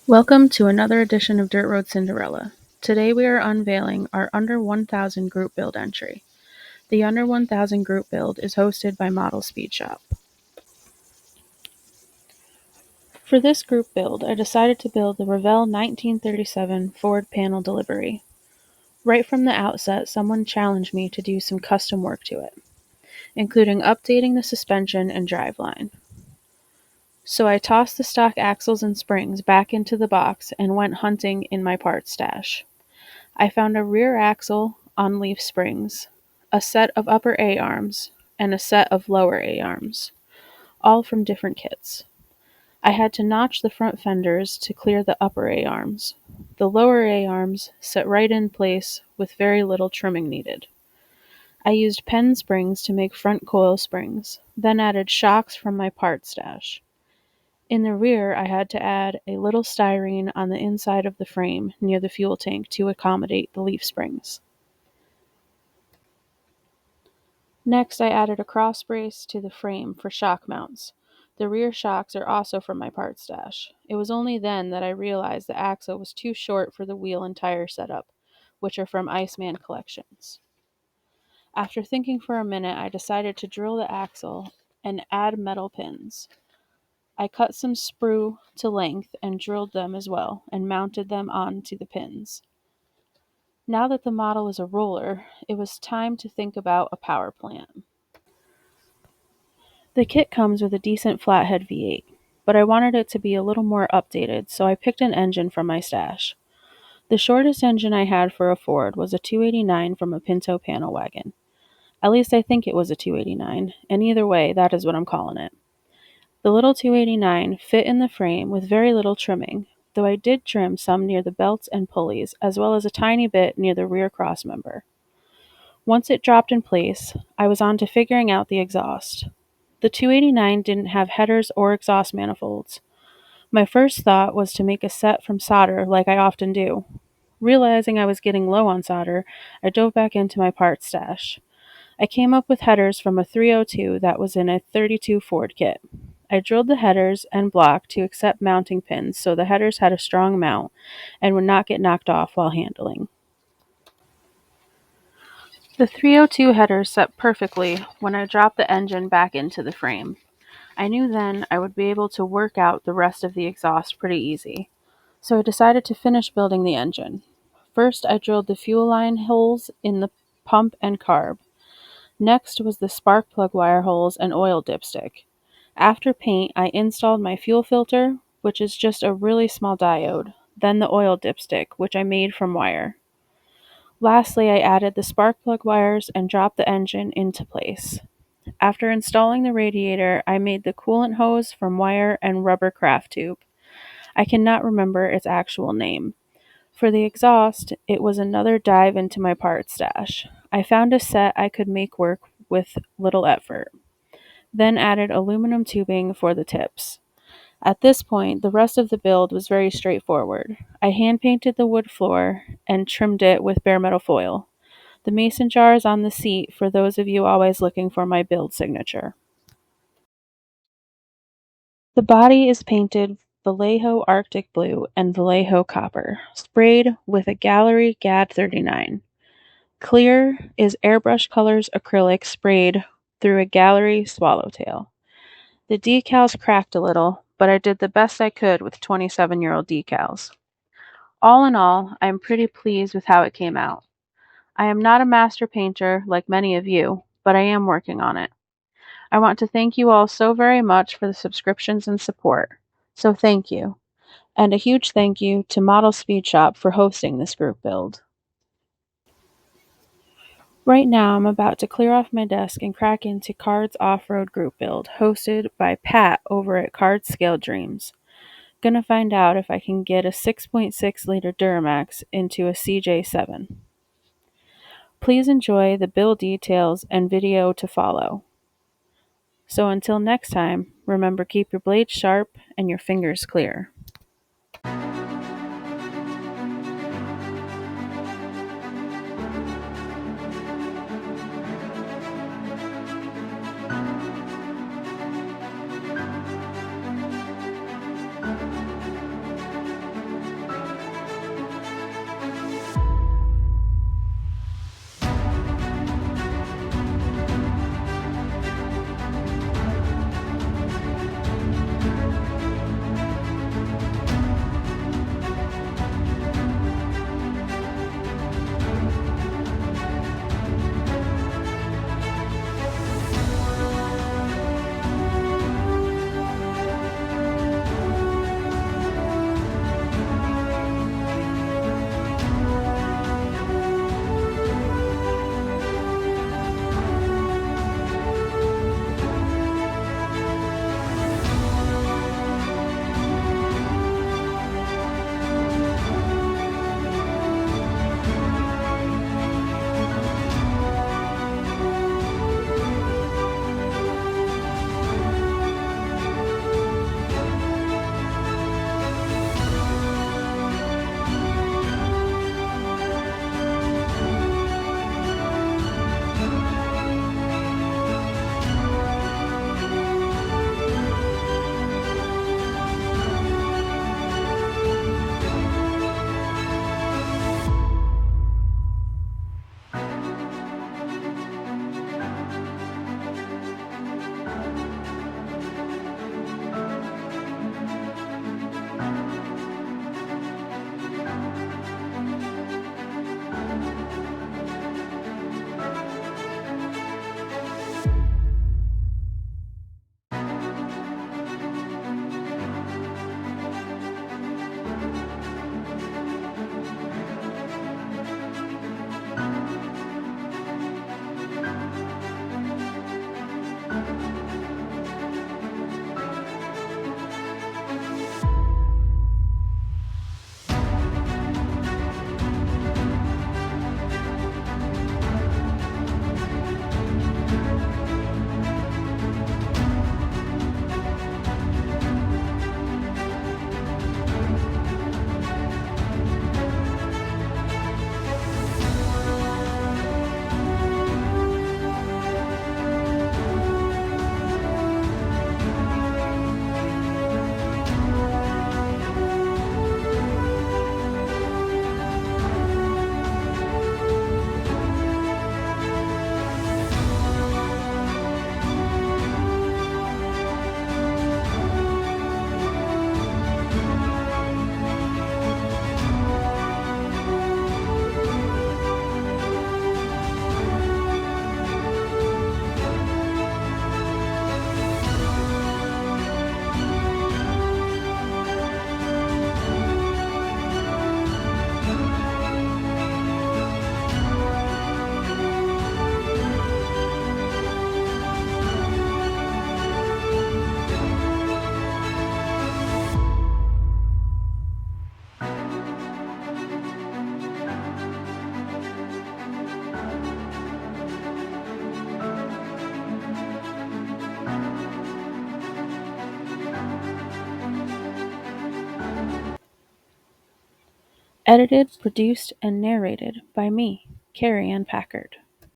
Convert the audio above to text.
Welcome to another edition of Dirt Road Cinderella. Today we are unveiling our Under 1000 group build entry. The Under 1000 group build is hosted by Model Speed Shop. For this group build, I decided to build the Revell 1937 Ford panel delivery. Right from the outset, someone challenged me to do some custom work to it, including updating the suspension and driveline. So I tossed the stock axles and springs back into the box and went hunting in my parts stash. I found a rear axle on leaf springs, a set of upper A-arms, and a set of lower A-arms, all from different kits. I had to notch the front fenders to clear the upper A-arms. The lower A-arms set right in place with very little trimming needed. I used Penn springs to make front coil springs, then added shocks from my parts stash. In the rear, I had to add a little styrene on the inside of the frame near the fuel tank to accommodate the leaf springs. Next, I added a cross brace to the frame for shock mounts. The rear shocks are also from my parts stash. It was only then that I realized the axle was too short for the wheel and tire setup, which are from Iceman collections. After thinking for a minute, I decided to drill the axle and add metal pins. I cut some sprue to length and drilled them as well, and mounted them onto the pins. Now that the model is a roller, it was time to think about a power plant. The kit comes with a decent flathead V8, but I wanted it to be a little more updated, so I picked an engine from my stash. The shortest engine I had for a Ford was a 289 from a Pinto panel wagon. At least I think it was a 289, and either way, that is what I'm calling it. The little 289 fit in the frame with very little trimming, though I did trim some near the belts and pulleys, as well as a tiny bit near the rear crossmember. Once it dropped in place, I was on to figuring out the exhaust. The 289 didn't have headers or exhaust manifolds. My first thought was to make a set from solder like I often do. Realizing I was getting low on solder, I dove back into my parts stash. I came up with headers from a 302 that was in a 32 Ford kit. I drilled the headers and block to accept mounting pins so the headers had a strong mount and would not get knocked off while handling. The 302 headers set perfectly when I dropped the engine back into the frame. I knew then I would be able to work out the rest of the exhaust pretty easy, so I decided to finish building the engine. First, I drilled the fuel line holes in the pump and carb. Next was the spark plug wire holes and oil dipstick. After paint, I installed my fuel filter, which is just a really small diode, then the oil dipstick, which I made from wire. Lastly, I added the spark plug wires and dropped the engine into place. After installing the radiator, I made the coolant hose from wire and rubber craft tube. I cannot remember its actual name. For the exhaust, it was another dive into my parts stash. I found a set I could make work with little effort, then added aluminum tubing for the tips. At this point, the rest of the build was very straightforward. I hand-painted the wood floor and trimmed it with bare metal foil. The mason jar is on the seat for those of you always looking for my build signature. The body is painted Vallejo Arctic Blue and Vallejo Copper, sprayed with a Gallery GAD 39. Clear is Airbrush Colors acrylic sprayed through a Gallery Swallowtail. The decals cracked a little, but I did the best I could with 27-year-old decals. All in all, I am pretty pleased with how it came out. I am not a master painter like many of you, but I am working on it. I want to thank you all so very much for the subscriptions and support. So thank you. And a huge thank you to Model Speed Shop for hosting this group build. Right now, I'm about to clear off my desk and crack into Cards Off-Road Group Build, hosted by Pat over at Cards Scale Dreams. Gonna find out if I can get a 6.6 liter Duramax into a CJ7. Please enjoy the build details and video to follow. So until next time, remember, keep your blades sharp and your fingers clear. Edited, produced, and narrated by me, Carrie Ann Packard.